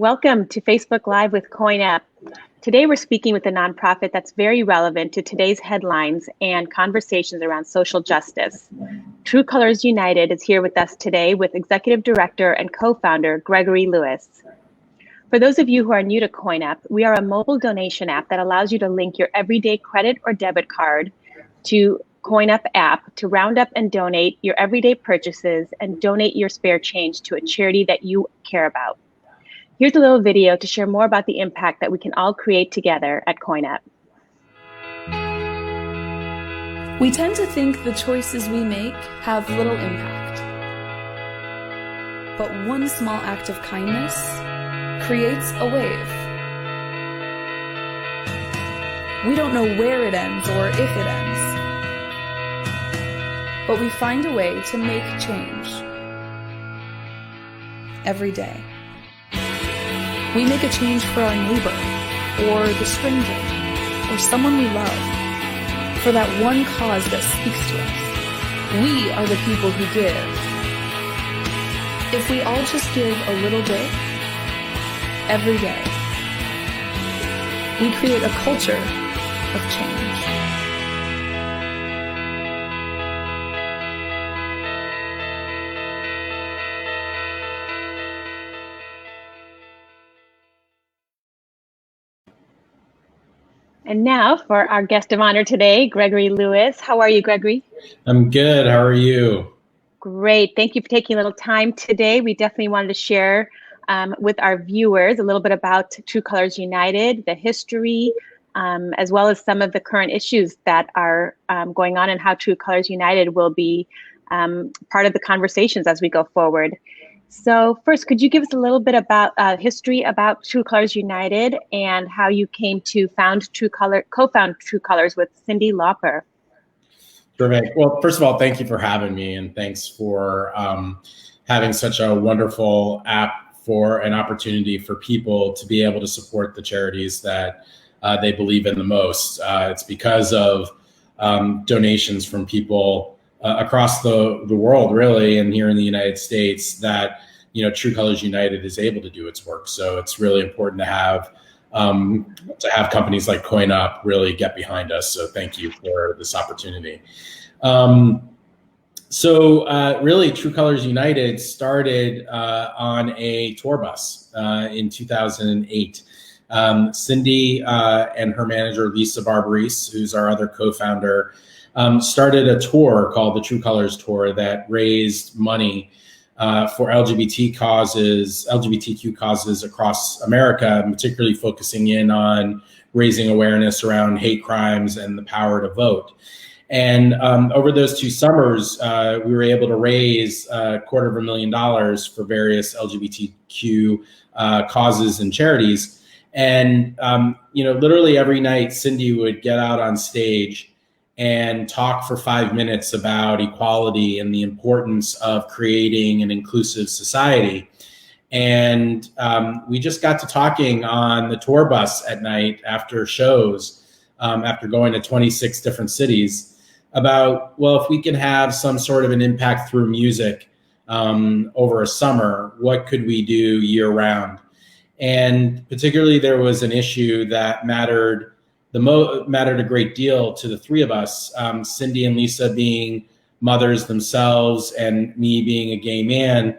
Welcome to Facebook Live with CoinUp. Today we're speaking with a nonprofit that's very relevant to today's headlines and conversations around social justice. True Colors United is here with us today with Executive Director and co-founder Gregory Lewis. For those of you who are new to CoinUp, we are a mobile donation app that allows you to link your everyday credit or debit card to CoinUp app to round up and donate your everyday purchases and donate your spare change to a charity that you care about. Here's a little video to share more about the impact that we can all create together at CoinUp. We tend to think the choices we make have little impact. But one small act of kindness creates a wave. We don't know where it ends or if it ends, but we find a way to make change every day. We make a change for our neighbor, or the stranger, or someone we love, for that one cause that speaks to us. We are the people who give. If we all just give a little bit, every day, we create a culture of change. And now for our guest of honor today, Gregory Lewis. How are you, Gregory? I'm good. How are you? Great. Thank you for taking a little time today. We definitely wanted to share with our viewers a little bit about True Colors United, the history, as well as some of the current issues that are going on and how True Colors United will be part of the conversations as we go forward. So first, could you give us a little bit about history about True Colors United and how you came to co-found True Colors with Cyndi Lauper? Terrific. Well, first of all, thank you for having me, and thanks for having such a wonderful app for an opportunity for people to be able to support the charities that they believe in the most. It's because of donations from people across the world, really, and here in the United States, that True Colors United is able to do its work. So it's really important to have companies like CoinUp really get behind us. So thank you for this opportunity. Really, True Colors United started on a tour bus in 2008. Cyndi and her manager, Lisa Barbarese, who's our other co-founder, started a tour called the True Colors Tour that raised money for LGBTQ causes across America, particularly focusing in on raising awareness around hate crimes and the power to vote. And over those 2 summers, we were able to raise $250,000 for various LGBTQ causes and charities. And literally every night, Cyndi would get out on stage and talk for 5 minutes about equality and the importance of creating an inclusive society. And we just got to talking on the tour bus at night after shows, after going to 26 different cities, about, well, if we can have some sort of an impact through music over a summer, what could we do year round? And particularly there was an issue that mattered a great deal to the 3 of us, Cyndi and Lisa being mothers themselves and me being a gay man,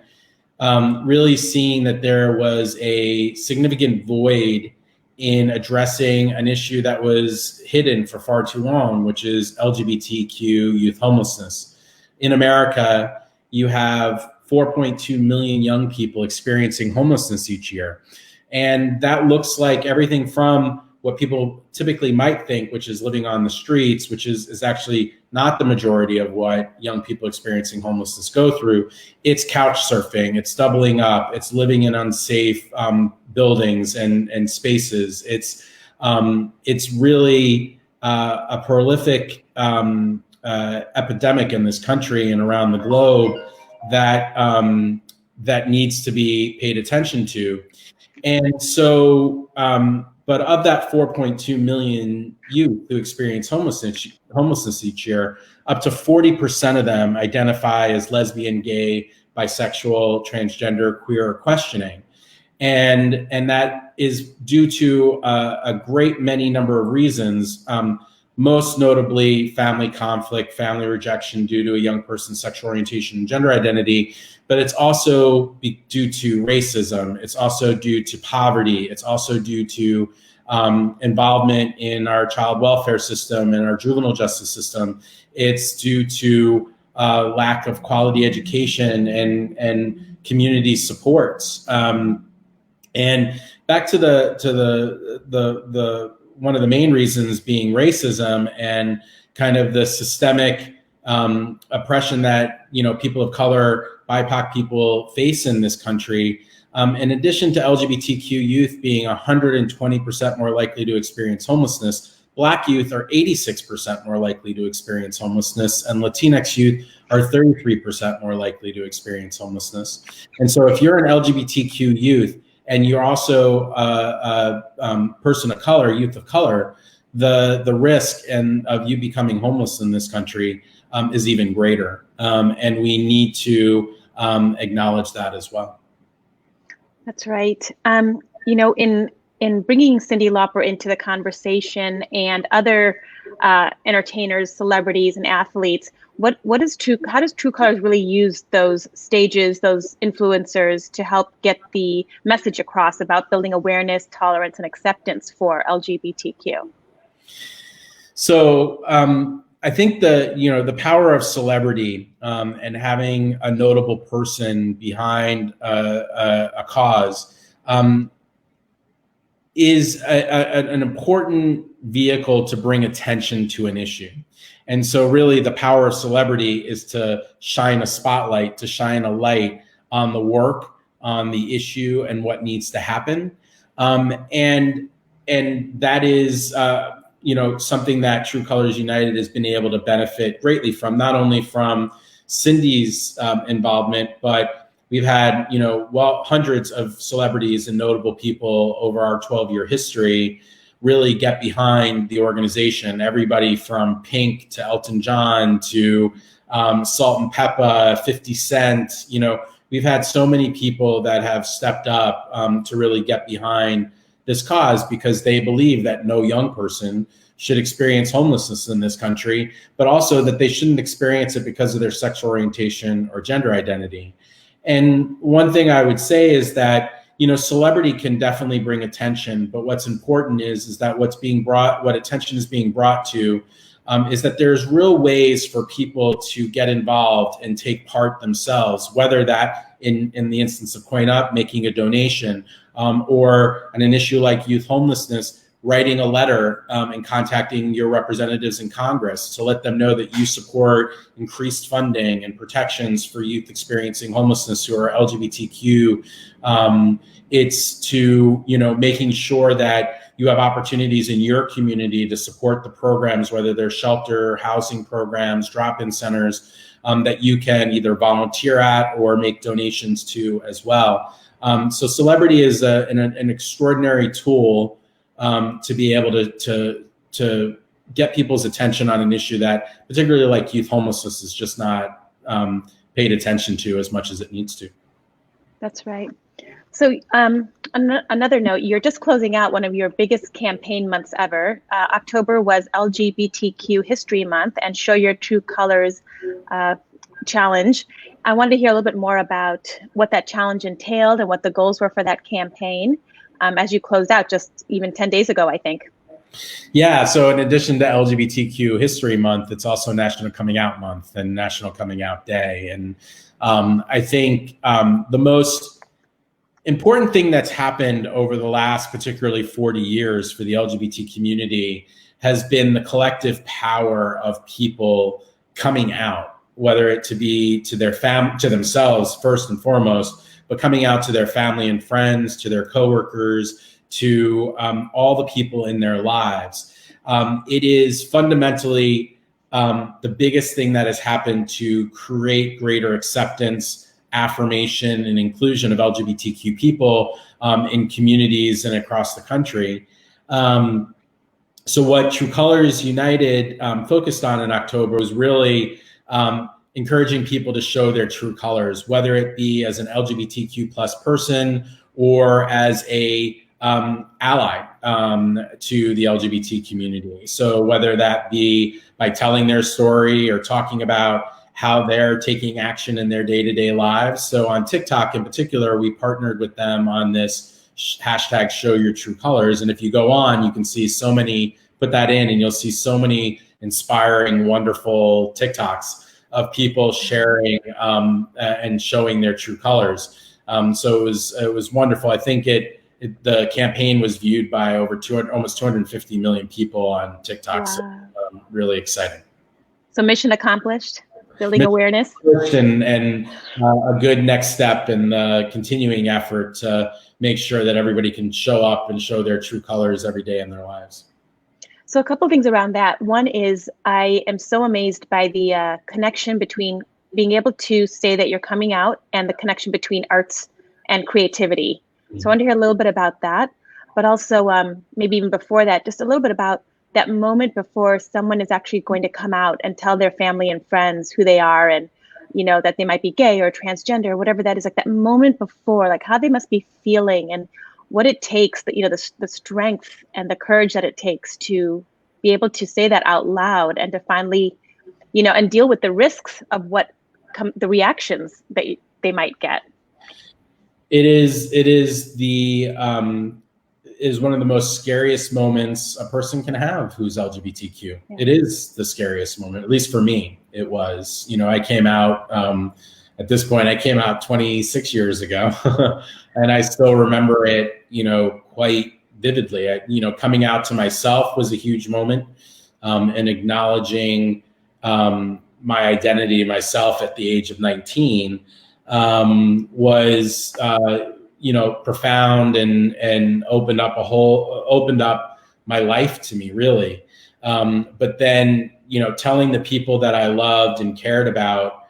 really seeing that there was a significant void in addressing an issue that was hidden for far too long, which is LGBTQ youth homelessness. In America, you have 4.2 million young people experiencing homelessness each year. And that looks like everything from what people typically might think, which is living on the streets, which is actually not the majority of what young people experiencing homelessness go through. It's couch surfing, it's doubling up, it's living in unsafe buildings and spaces. It's really a prolific epidemic in this country and around the globe that needs to be paid attention to. And so, but of that 4.2 million youth who experience homelessness each year, up to 40% of them identify as lesbian, gay, bisexual, transgender, queer, or questioning. And that is due to a great many number of reasons, most notably family conflict, family rejection due to a young person's sexual orientation and gender identity, but it's also due to racism. It's also due to poverty. It's also due to involvement in our child welfare system and our juvenile justice system. It's due to lack of quality education and community supports. And back to the one of the main reasons being racism and kind of the systemic oppression that people of color, BIPOC people face in this country. In addition to LGBTQ youth being 120% more likely to experience homelessness, Black youth are 86% more likely to experience homelessness, and Latinx youth are 33% more likely to experience homelessness. And so if you're an LGBTQ youth and you're also a person of color, youth of color, the risk of you becoming homeless in this country is even greater. And we need to acknowledge that as well. That's right. In bringing Cyndi Lauper into the conversation and other entertainers, celebrities, and athletes, how does True Colors really use those stages, those influencers to help get the message across about building awareness, tolerance, and acceptance for LGBTQ? So I think the power of celebrity and having a notable person behind a cause is an important vehicle to bring attention to an issue. And so really the power of celebrity is to shine a spotlight, to shine a light on the work, on the issue, and what needs to happen. And that is something that True Colors United has been able to benefit greatly from, not only from Cyndi's involvement, but we've had hundreds of celebrities and notable people over our 12-year history really get behind the organization. Everybody from Pink to Elton John to Salt and Pepper, 50 Cent. We've had so many people that have stepped up to really get behind this cause because they believe that no young person should experience homelessness in this country, but also that they shouldn't experience it because of their sexual orientation or gender identity. And one thing I would say is that celebrity can definitely bring attention, but what's important is that what attention is being brought to is that there's real ways for people to get involved and take part themselves, whether that in the instance of Coin Up, making a donation, or on an issue like youth homelessness, writing a letter and contacting your representatives in Congress to let them know that you support increased funding and protections for youth experiencing homelessness who are LGBTQ. It's to, making sure that you have opportunities in your community to support the programs, whether they're shelter, housing programs, drop-in centers, that you can either volunteer at or make donations to as well. So celebrity is an extraordinary tool to be able to get people's attention on an issue that, particularly like youth homelessness, is just not paid attention to as much as it needs to. That's right. So another note, you're just closing out one of your biggest campaign months ever. October was LGBTQ History Month and Show Your True Colors challenge. I wanted to hear a little bit more about what that challenge entailed and what the goals were for that campaign as you closed out just even 10 days ago, I think. Yeah, so in addition to LGBTQ History Month, it's also National Coming Out Month and National Coming Out Day. And I think the most important thing that's happened over the last particularly 40 years for the LGBT community has been the collective power of people coming out, whether it to be to themselves first and foremost, but coming out to their family and friends, to their coworkers, to all the people in their lives. It is fundamentally the biggest thing that has happened to create greater acceptance, affirmation, and inclusion of LGBTQ people in communities and across the country. So what True Colors United focused on in October was really encouraging people to show their true colors, whether it be as an LGBTQ plus person or as a ally to the LGBT community. So whether that be by telling their story or talking about how they're taking action in their day-to-day lives. So on TikTok in particular, we partnered with them on this hashtag Show Your True Colors. And if you go on, you can see so many, put that in, and you'll see so many inspiring, wonderful TikToks of people sharing and showing their true colors. So it was wonderful. I think the campaign was viewed by over almost 250 million people on TikTok. Wow. So really exciting. So mission accomplished, building awareness. And a good next step in the continuing effort to make sure that everybody can show up and show their true colors every day in their lives. So a couple of things around that. One is I am so amazed by the connection between being able to say that you're coming out and the connection between arts and creativity. So I want to hear a little bit about that, but also maybe even before that, just a little bit about that moment before someone is actually going to come out and tell their family and friends who they are and, you know, that they might be gay or transgender or whatever that is, like that moment before, like how they must be feeling and what it takes, you know, the strength and the courage that it takes to be able to say that out loud and to finally, you know, and deal with the risks of the reactions that they might get. It is one of the most scariest moments a person can have who's LGBTQ. Yeah. It is the scariest moment, at least for me. It was, you know, I came out, at this point, I came out 26 years ago and I still remember it, you know, quite vividly. Coming out to myself was a huge moment, and acknowledging my identity myself at the age of 19 was profound and opened up my life to me, really. But then, you know, telling the people that I loved and cared about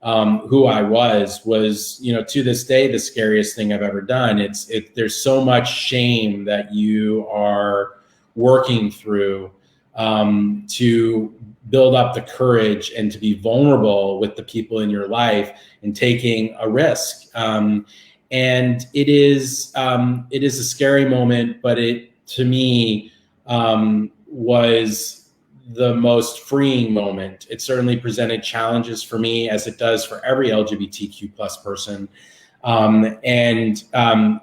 who I was, you know, to this day, the scariest thing I've ever done. There's so much shame that you are working through to build up the courage and to be vulnerable with the people in your life and taking a risk. And it is a scary moment, but it, to me, was the most freeing moment. It certainly presented challenges for me, as it does for every LGBTQ plus person. It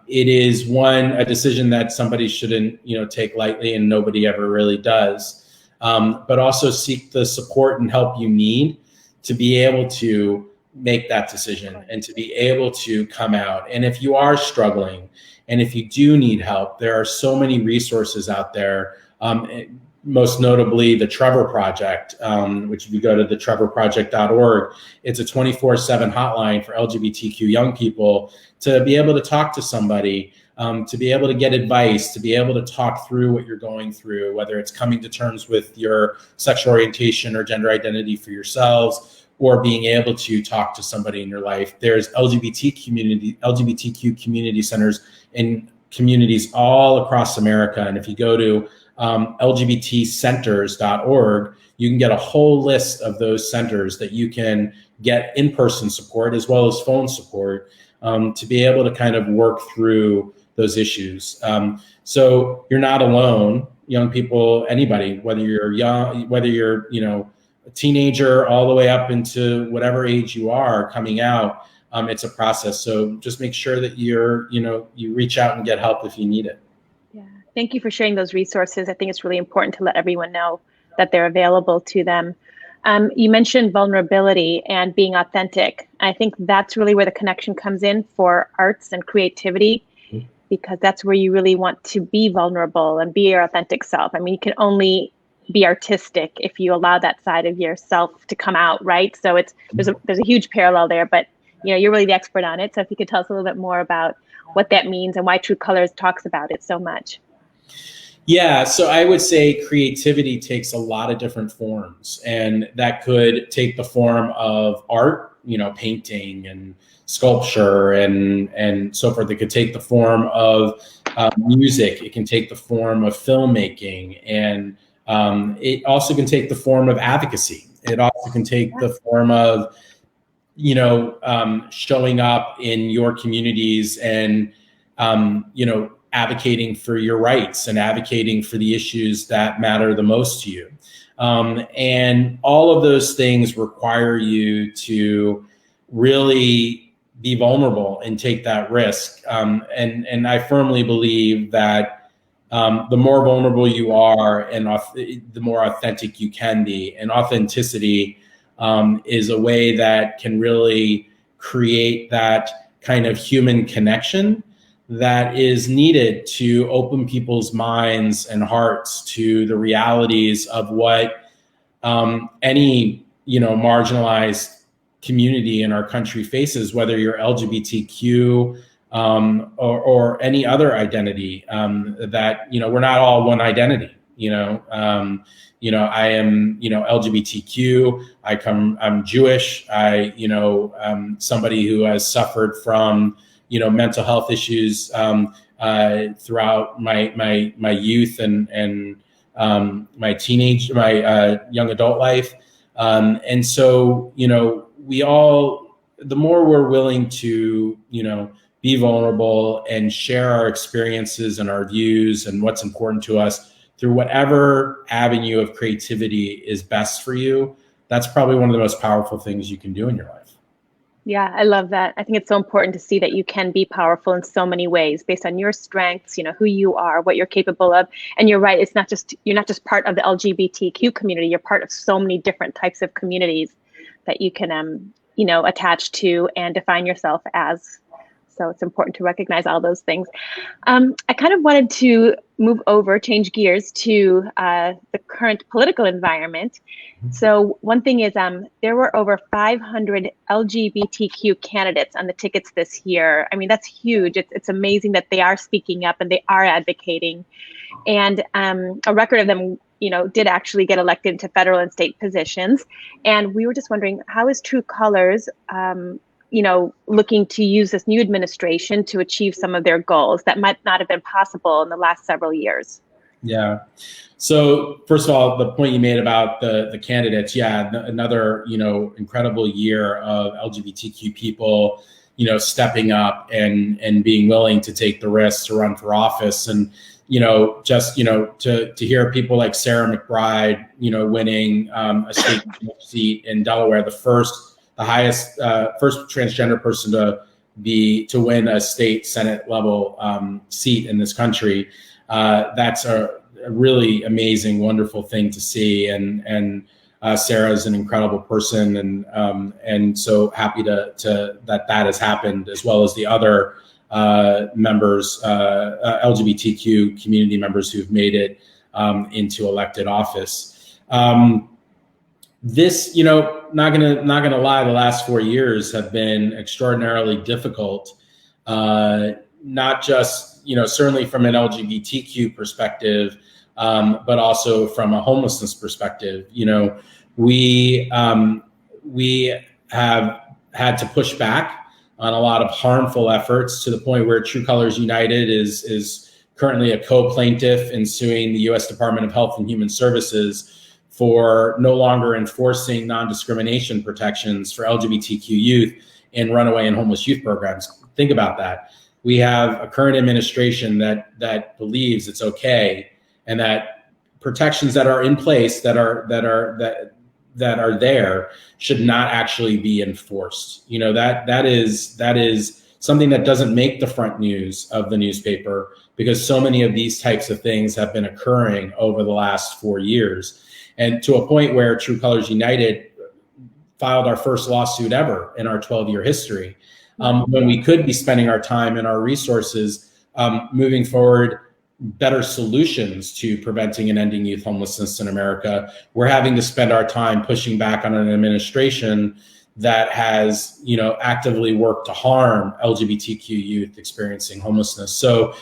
is a decision that somebody shouldn't, you know, take lightly, and nobody ever really does. But also seek the support and help you need to be able to make that decision and to be able to come out. And if you are struggling and if you do need help, there are so many resources out there. Most notably the Trevor Project, which if you go to the trevorproject.org, it's a 24/7 hotline for LGBTQ young people to be able to talk to somebody, to be able to get advice, to be able to talk through what you're going through, whether it's coming to terms with your sexual orientation or gender identity for yourselves, or being able to talk to somebody in your life. There's LGBTQ community centers in communities all across America. And if you go to lgbtcenters.org, you can get a whole list of those centers that you can get in-person support as well as phone support to be able to kind of work through those issues. So you're not alone, young people, anybody, whether you're young, whether you're, you know, a teenager all the way up into whatever age you are coming out, it's a process. So just make sure that you reach out and get help if you need it. Yeah. Thank you for sharing those resources. I think it's really important to let everyone know that they're available to them. You mentioned vulnerability and being authentic. I think that's really where the connection comes in for arts and creativity, because that's where you really want to be vulnerable and be your authentic self. I mean, you can only be artistic if you allow that side of yourself to come out, right? So there's a huge parallel there, but you know, you're really the expert on it. So if you could tell us a little bit more about what that means and why True Colors talks about it so much. Yeah, so I would say creativity takes a lot of different forms, and that could take the form of art, you know, painting and sculpture and so forth. It could take the form of music. It can take the form of filmmaking, and it also can take the form of advocacy. It also can take the form of, you know, showing up in your communities and advocating for your rights and advocating for the issues that matter the most to you. And all of those things require you to really be vulnerable and take that risk. And I firmly believe that the more vulnerable you are and the more authentic you can be. And authenticity is a way that can really create that kind of human connection that is needed to open people's minds and hearts to the realities of what any marginalized community in our country faces, whether you're LGBTQ or any other identity. That we're not all one identity. I am LGBTQ. I'm Jewish. I'm somebody who has suffered from mental health issues throughout my youth and my young adult life. And so, we all, the more we're willing to, be vulnerable and share our experiences and our views and what's important to us through whatever avenue of creativity is best for you, that's probably one of the most powerful things you can do in your life. Yeah, I love that. I think it's so important to see that you can be powerful in so many ways based on your strengths, who you are, what you're capable of. And you're right, you're not just part of the LGBTQ community, you're part of so many different types of communities that you can, attach to and define yourself as. So it's important to recognize all those things. I kind of wanted to change gears to the current political environment. So one thing is there were over 500 LGBTQ candidates on the tickets this year. I mean, that's huge. It's amazing that they are speaking up and they are advocating. And a record of them, did actually get elected to federal and state positions. And we were just wondering, how is True Colors looking to use this new administration to achieve some of their goals that might not have been possible in the last several years? Yeah. So first of all, the point you made about the candidates, another, incredible year of LGBTQ people, stepping up and being willing to take the risk to run for office. And, to hear people like Sarah McBride, winning a state seat in Delaware, the highest first transgender person to win a state Senate level seat in this country. That's a really amazing, wonderful thing to see. And Sarah is an incredible person, and so happy that has happened, as well as the other members, LGBTQ community members who've made it into elected office. This, not gonna lie, the last 4 years have been extraordinarily difficult. Not just, certainly from an LGBTQ perspective, but also from a homelessness perspective. We have had to push back on a lot of harmful efforts to the point where True Colors United is currently a co-plaintiff in suing the U.S. Department of Health and Human Services for no longer enforcing non-discrimination protections for LGBTQ youth in runaway and homeless youth programs. Think about that. We have a current administration that believes it's okay, and that protections that are in place that are there should not actually be enforced. That is something that doesn't make the front news of the newspaper, because so many of these types of things have been occurring over the last 4 years. And to a point where True Colors United filed our first lawsuit ever in our 12-year history, when we could be spending our time and our resources moving forward better solutions to preventing and ending youth homelessness in America. We're having to spend our time pushing back on an administration that has, actively worked to harm LGBTQ youth experiencing homelessness. So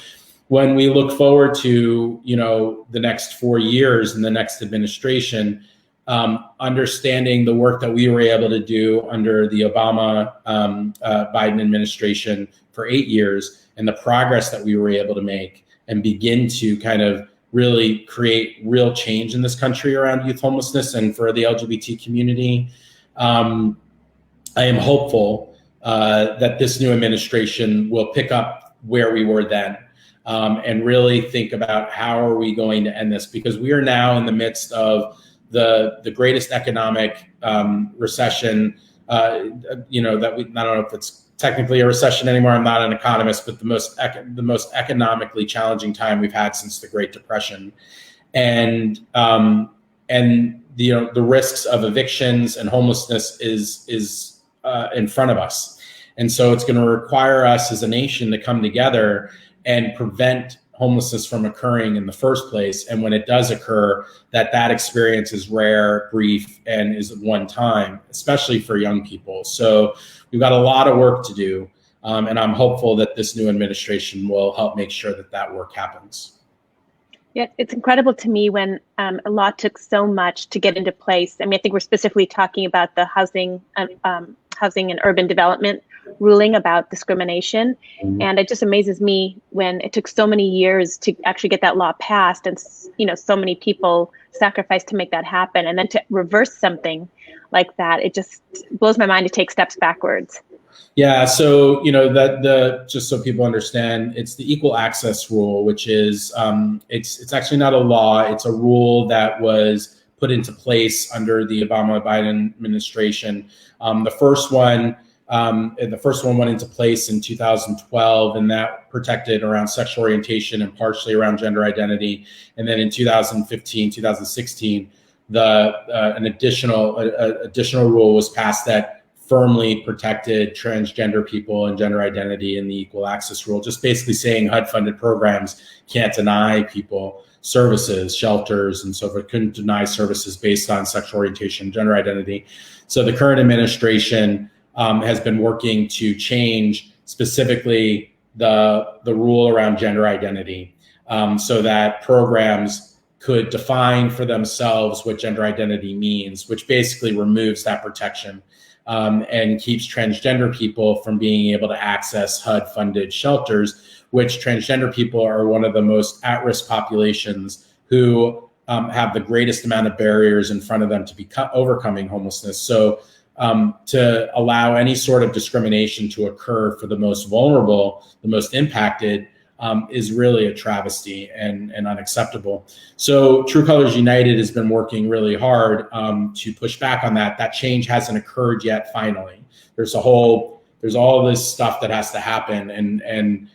when we look forward to, the next 4 years and the next administration, understanding the work that we were able to do under the Obama Biden administration for 8 years, and the progress that we were able to make and begin to kind of really create real change in this country around youth homelessness and for the LGBT community, I am hopeful that this new administration will pick up where we were then, and really think about how are we going to end this, because we are now in the midst of the greatest economic recession, that we, I don't know if it's technically a recession anymore. I'm not an economist, but the most economically challenging time we've had since the Great Depression, and the risks of evictions and homelessness is in front of us, and so it's going to require us as a nation to come together and prevent homelessness from occurring in the first place. And when it does occur, that experience is rare, brief, and is one time, especially for young people. So we've got a lot of work to do. And I'm hopeful that this new administration will help make sure that work happens. Yeah, it's incredible to me when a law took so much to get into place. I mean, I think we're specifically talking about the housing and urban development ruling about discrimination. Mm-hmm. And it just amazes me when it took so many years to actually get that law passed, and so many people sacrificed to make that happen. And then to reverse something like that, it just blows my mind to take steps backwards. Yeah, so just so people understand, it's the equal access rule, which is it's actually not a law. It's a rule that was put into place under the Obama-Biden administration. The first one went into place in 2012, and that protected around sexual orientation and partially around gender identity. And then in 2015, 2016, an additional rule was passed that firmly protected transgender people and gender identity in the equal access rule, just basically saying HUD-funded programs can't deny people services, shelters, and so forth, couldn't deny services based on sexual orientation, gender identity. So the current administration has been working to change specifically the rule around gender identity, so that programs could define for themselves what gender identity means, which basically removes that protection. And keeps transgender people from being able to access HUD-funded shelters, which transgender people are one of the most at-risk populations who have the greatest amount of barriers in front of them to be overcoming homelessness. So to allow any sort of discrimination to occur for the most vulnerable, the most impacted, is really a travesty and unacceptable. So True Colors United has been working really hard to push back on that. That change hasn't occurred yet. Finally, there's all this stuff that has to happen, and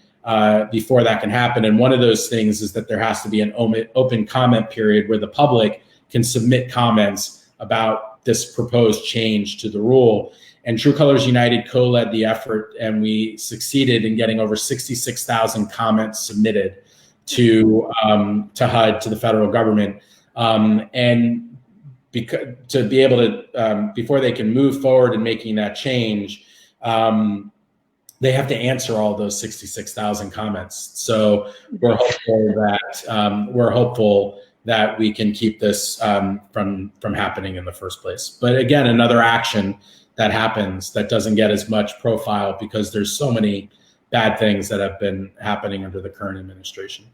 before that can happen. And one of those things is that there has to be an open comment period where the public can submit comments about this proposed change to the rule. And True Colors United co-led the effort, and we succeeded in getting over 66,000 comments submitted to HUD, to the federal government, and to be able to, before they can move forward in making that change, they have to answer all those 66,000 comments. So we're hopeful that we can keep this from happening in the first place. But again, another action that happens that doesn't get as much profile because there's so many bad things that have been happening under the current administration.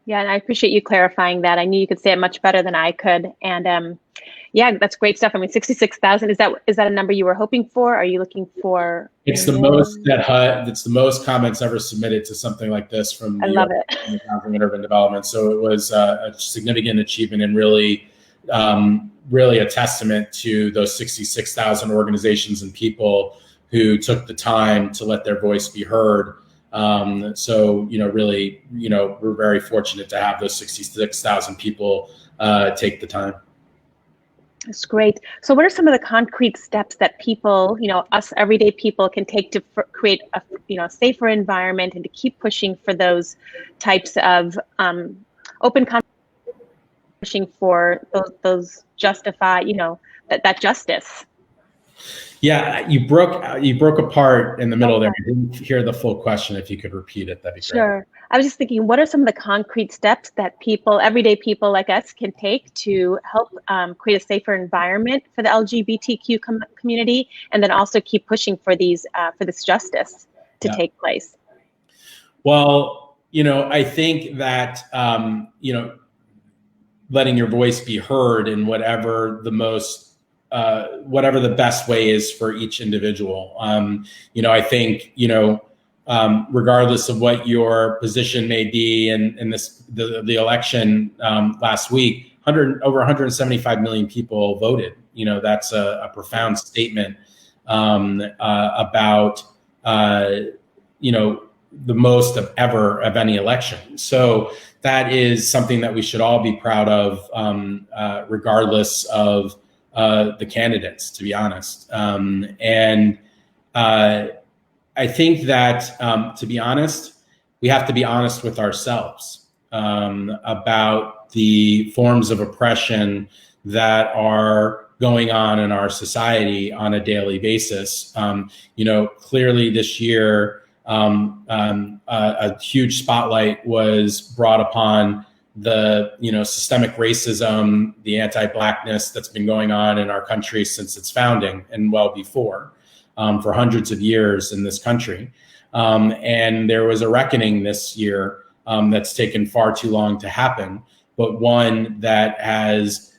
Yeah, and I appreciate you clarifying that. I knew you could say it much better than I could. And yeah, that's great stuff. I mean, 66,000, is that a number you were hoping for? Are you looking for? It's the most that HUD, it's the most comments ever submitted to something like this from the Housing and Urban Development. So it was a significant achievement, and really a testament to those 66,000 organizations and people who took the time to let their voice be heard. So, we're very fortunate to have those 66,000 people take the time. That's great. So what are some of the concrete steps that people, us everyday people can take to create a safer environment and to keep pushing for those types of open conversation, pushing for those justify, that justice? Yeah, you broke apart in the middle there. I didn't hear the full question. If you could repeat it, that'd be great. Sure. I was just thinking, what are some of the concrete steps that people, everyday people like us, can take to help create a safer environment for the LGBTQ community, and then also keep pushing for this justice to take place? Well, I think that letting your voice be heard in whatever the best way is for each individual. I think, regardless of what your position may be in the election last week, over 175 million people voted. That's a profound statement about the most of any election. So that is something that we should all be proud of, regardless of the candidates, to be honest. And I think that, to be honest, we have to be honest with ourselves about the forms of oppression that are going on in our society on a daily basis. Clearly this year, a huge spotlight was brought upon the systemic racism, the anti-Blackness that's been going on in our country since its founding and well before, for hundreds of years in this country. And there was a reckoning this year that's taken far too long to happen, but one that has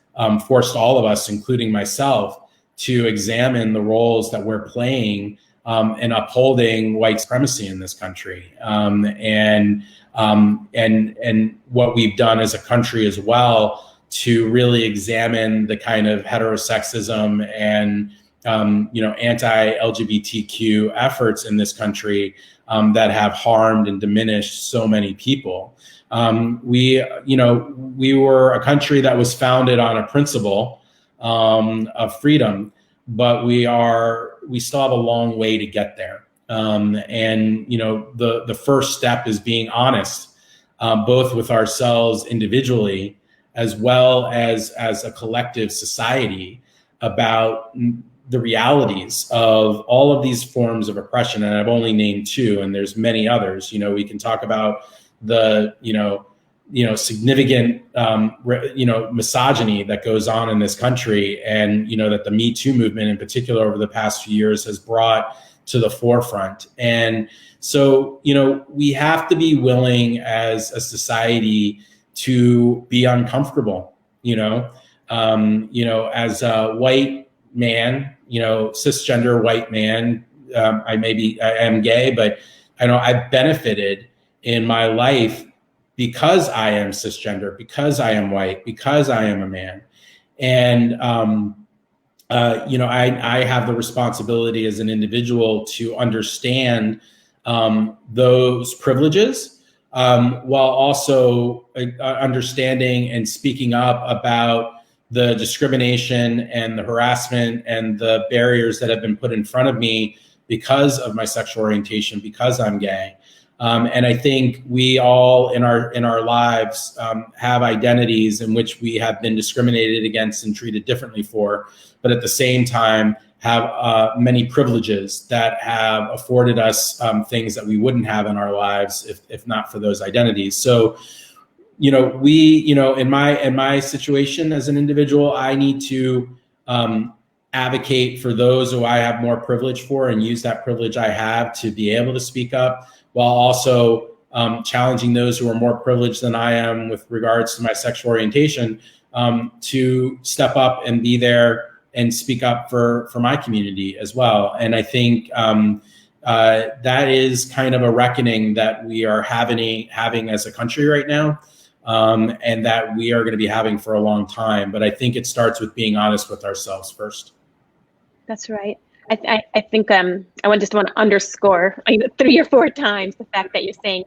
forced all of us, including myself, to examine the roles that we're playing in upholding white supremacy in this country, and what we've done as a country as well to really examine the kind of heterosexism and anti-LGBTQ efforts in this country that have harmed and diminished so many people. We were a country that was founded on a principle of freedom, but we still have a long way to get there. The first step is being honest, both with ourselves individually, as well as a collective society, about the realities of all of these forms of oppression. And I've only named two, and there's many others. We can talk about the, significant, misogyny that goes on in this country, and, that the Me Too movement in particular over the past few years has brought to the forefront. And so, we have to be willing as a society to be uncomfortable, as a white man, cisgender white man. I am gay, but I've benefited in my life because I am cisgender, because I am white, because I am a man. And, I have the responsibility as an individual to understand those privileges, while also understanding and speaking up about the discrimination and the harassment and the barriers that have been put in front of me because of my sexual orientation, because I'm gay. And I think we all in our lives have identities in which we have been discriminated against and treated differently for, but at the same time have many privileges that have afforded us things that we wouldn't have in our lives if not for those identities. So, in my situation as an individual, I need to advocate for those who I have more privilege for and use that privilege I have to be able to speak up, while also challenging those who are more privileged than I am with regards to my sexual orientation, to step up and be there and speak up for my community as well. And I think that is kind of a reckoning that we are having as a country right now, and that we are going to be having for a long time. But I think it starts with being honest with ourselves first. That's right. I think I just want to underscore 3 or 4 times the fact that you're saying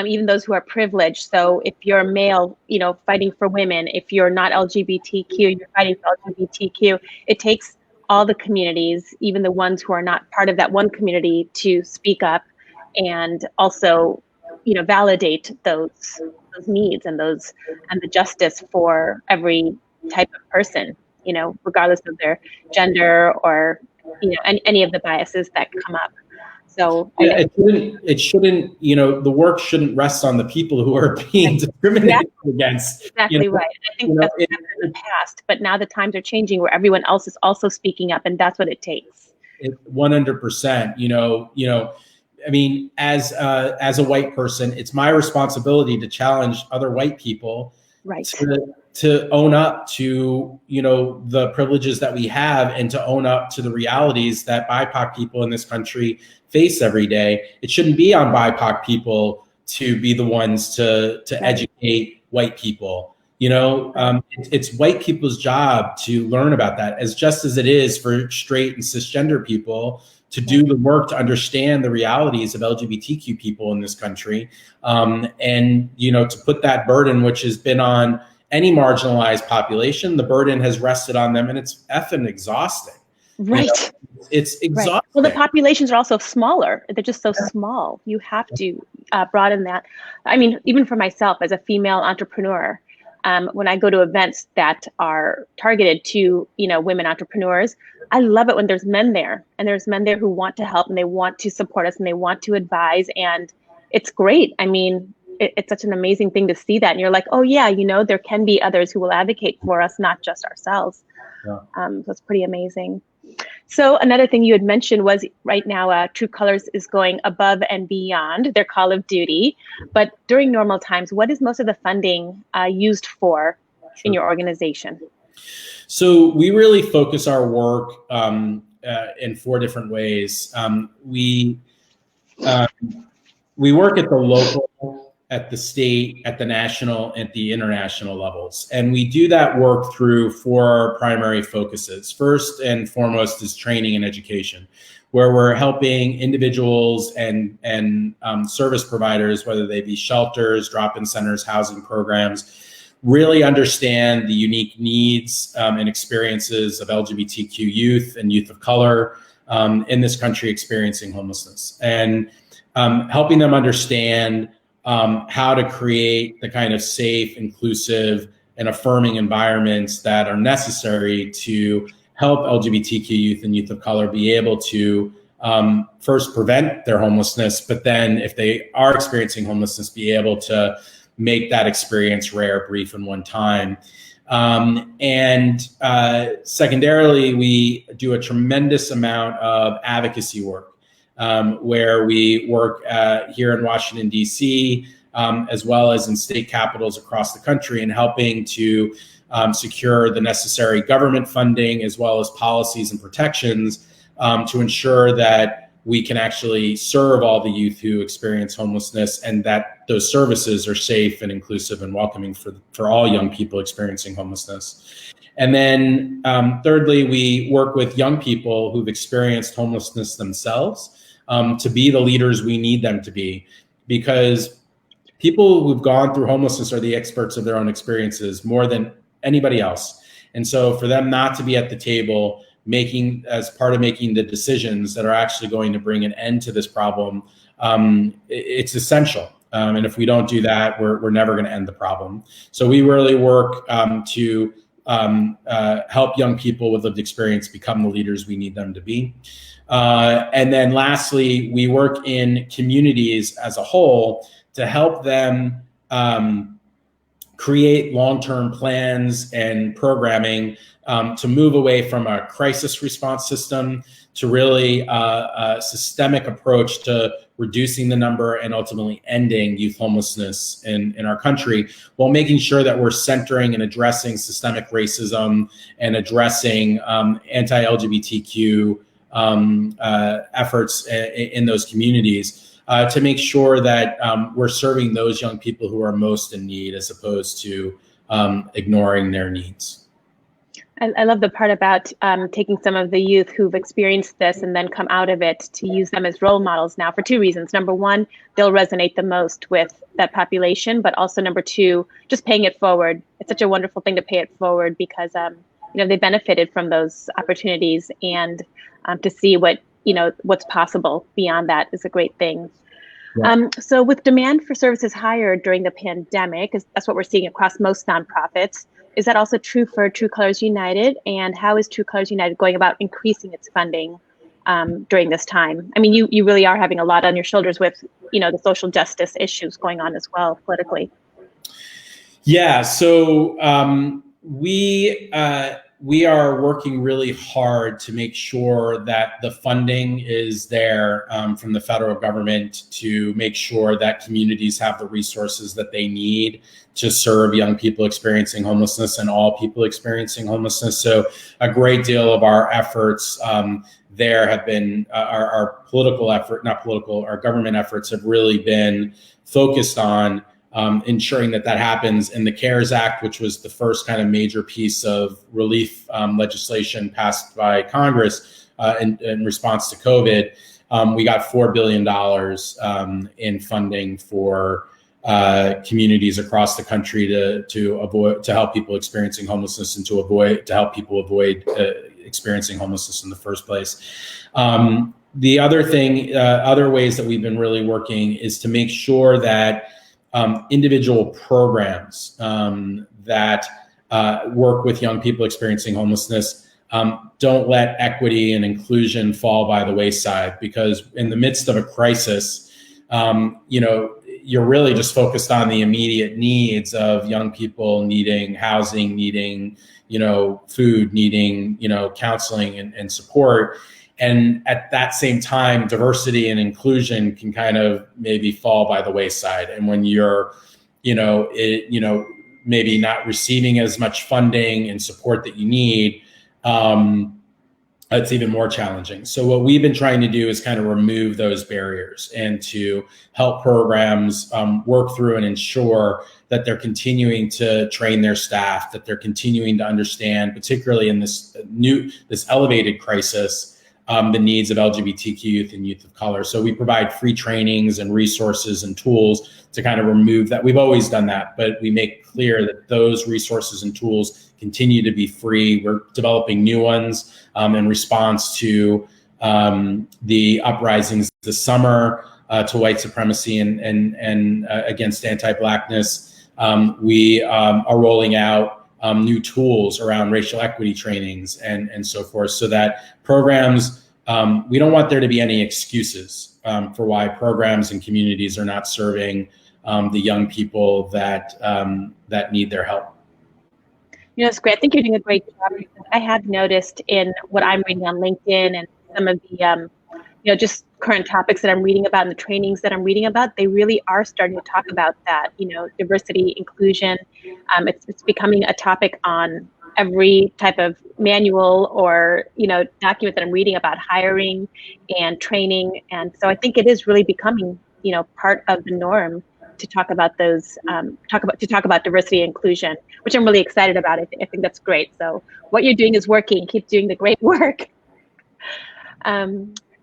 even those who are privileged. So if you're a male, fighting for women, if you're not LGBTQ, you're fighting for LGBTQ. It takes all the communities, even the ones who are not part of that one community, to speak up and also, validate those needs and the justice for every type of person, regardless of their gender or any of the biases that come up. So yeah, it shouldn't, the work shouldn't rest on the people who are being discriminated against. Exactly right. I think that's happened in the past, but now the times are changing where everyone else is also speaking up, and that's what it takes. 100%. I mean, as a white person, it's my responsibility to challenge other white people, right, to own up to, the privileges that we have, and to own up to the realities that BIPOC people in this country face every day. It shouldn't be on BIPOC people to be the ones to educate white people. It's white people's job to learn about that, just as it is for straight and cisgender people to do the work to understand the realities of LGBTQ people in this country. And to put that burden, which has been on any marginalized population, the burden has rested on them, and it's effing exhausting. Right. It's exhausting. Right. Well, the populations are also smaller. They're just so small. You have to broaden that. I mean, even for myself as a female entrepreneur, when I go to events that are targeted to, women entrepreneurs, I love it when there's men there, and there's men there who want to help, and they want to support us, and they want to advise. And it's great. I mean, it's such an amazing thing to see that. And you're like, oh yeah, there can be others who will advocate for us, not just ourselves. Yeah. So it's pretty amazing. So another thing you had mentioned was right now, True Colors is going above and beyond their call of duty. But during normal times, what is most of the funding used for in your organization? So we really focus our work in 4 different ways. We work at the local, at the state, at the national, at the international levels. And we do that work through 4 primary focuses. First and foremost is training and education, where we're helping individuals and service providers, whether they be shelters, drop-in centers, housing programs, really understand the unique needs and experiences of LGBTQ youth and youth of color in this country experiencing homelessness, and helping them understand how to create the kind of safe, inclusive, and affirming environments that are necessary to help LGBTQ youth and youth of color be able to first prevent their homelessness, but then if they are experiencing homelessness, be able to make that experience rare, brief, and one time. And secondarily, we do a tremendous amount of advocacy work, where we work here in Washington, D.C., as well as in state capitals across the country, and helping to secure the necessary government funding as well as policies and protections to ensure that we can actually serve all the youth who experience homelessness, and that those services are safe and inclusive and welcoming for all young people experiencing homelessness. And then thirdly, we work with young people who've experienced homelessness themselves to be the leaders we need them to be, because people who've gone through homelessness are the experts of their own experiences more than anybody else. And so for them not to be at the table as part of making the decisions that are actually going to bring an end to this problem, it's essential. And if we don't do that, we're never going to end the problem. So we really work to help young people with lived experience become the leaders we need them to be. And then lastly, we work in communities as a whole to help them create long-term plans and programming to move away from a crisis response system to really a systemic approach to reducing the number and ultimately ending youth homelessness in our country, while making sure that we're centering and addressing systemic racism and addressing anti-LGBTQ efforts in those communities to make sure that we're serving those young people who are most in need, as opposed to ignoring their needs. I love the part about taking some of the youth who've experienced this and then come out of it to use them as role models now for 2 reasons. Number one, they'll resonate the most with that population, but also number 2, just paying it forward. It's such a wonderful thing to pay it forward because they benefited from those opportunities, and to see what's possible beyond that is a great thing. Yeah. So with demand for services higher during the pandemic, that's what we're seeing across most nonprofits. Is that also true for True Colors United? And how is True Colors United going about increasing its funding during this time? I mean, you really are having a lot on your shoulders with, the social justice issues going on as well politically. Yeah, so we we are working really hard to make sure that the funding is there from the federal government to make sure that communities have the resources that they need to serve young people experiencing homelessness and all people experiencing homelessness. So a great deal of our efforts there have been our political effort, not political, our government efforts have really been focused on ensuring that that happens. In the CARES Act, which was the first kind of major piece of relief legislation passed by Congress in response to COVID, we got $4 billion in funding for communities across the country to help people experiencing homelessness and to help people avoid experiencing homelessness in the first place. The other thing, other ways that we've been really working is to make sure that individual programs that work with young people experiencing homelessness don't let equity and inclusion fall by the wayside, because in the midst of a crisis, you're really just focused on the immediate needs of young people needing housing, needing, food, needing, counseling and support. And at that same time, diversity and inclusion can kind of maybe fall by the wayside. And when you're, maybe not receiving as much funding and support that you need, it's even more challenging. So what we've been trying to do is kind of remove those barriers and to help programs work through and ensure that they're continuing to train their staff, that they're continuing to understand, particularly in this elevated crisis, the needs of LGBTQ youth and youth of color. So we provide free trainings and resources and tools to kind of remove that. We've always done that, but we make clear that those resources and tools continue to be free. We're developing new ones in response to the uprisings this summer to white supremacy and against anti-Blackness. We are rolling out new tools around racial equity trainings and so forth, so that programs, we don't want there to be any excuses for why programs and communities are not serving the young people that need their help. It's great. I think you're doing a great job. I have noticed in what I'm reading on LinkedIn and some of the, just current topics that I'm reading about and the trainings that I'm reading about, they really are starting to talk about that, diversity, inclusion. It's becoming a topic on every type of manual or, document that I'm reading about hiring and training. And so I think it is really becoming, part of the norm to talk about those, talk about diversity and inclusion, which I'm really excited about. I think that's great. So what you're doing is working. Keep doing the great work.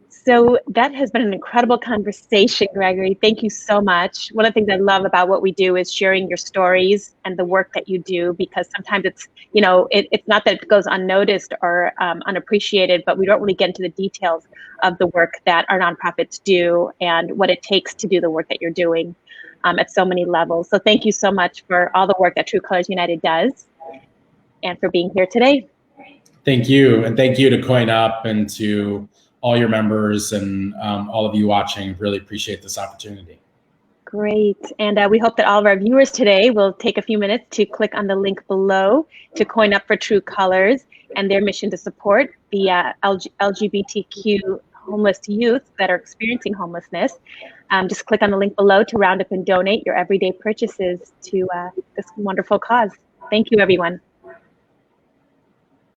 So that has been an incredible conversation, Gregory. Thank you so much. One of the things I love about what we do is sharing your stories and the work that you do, because sometimes it's, it's not that it goes unnoticed or unappreciated, but we don't really get into the details of the work that our nonprofits do and what it takes to do the work that you're doing at so many levels. So thank you so much for all the work that True Colors United does and for being here today. Thank you. And thank you to Coin Up and to all your members and all of you watching. Really appreciate this opportunity. Great. And we hope that all of our viewers today will take a few minutes to click on the link below to Coin Up for True Colors and their mission to support the LGBTQ homeless youth that are experiencing homelessness. Just click on the link below to round up and donate your everyday purchases to this wonderful cause. Thank you, everyone.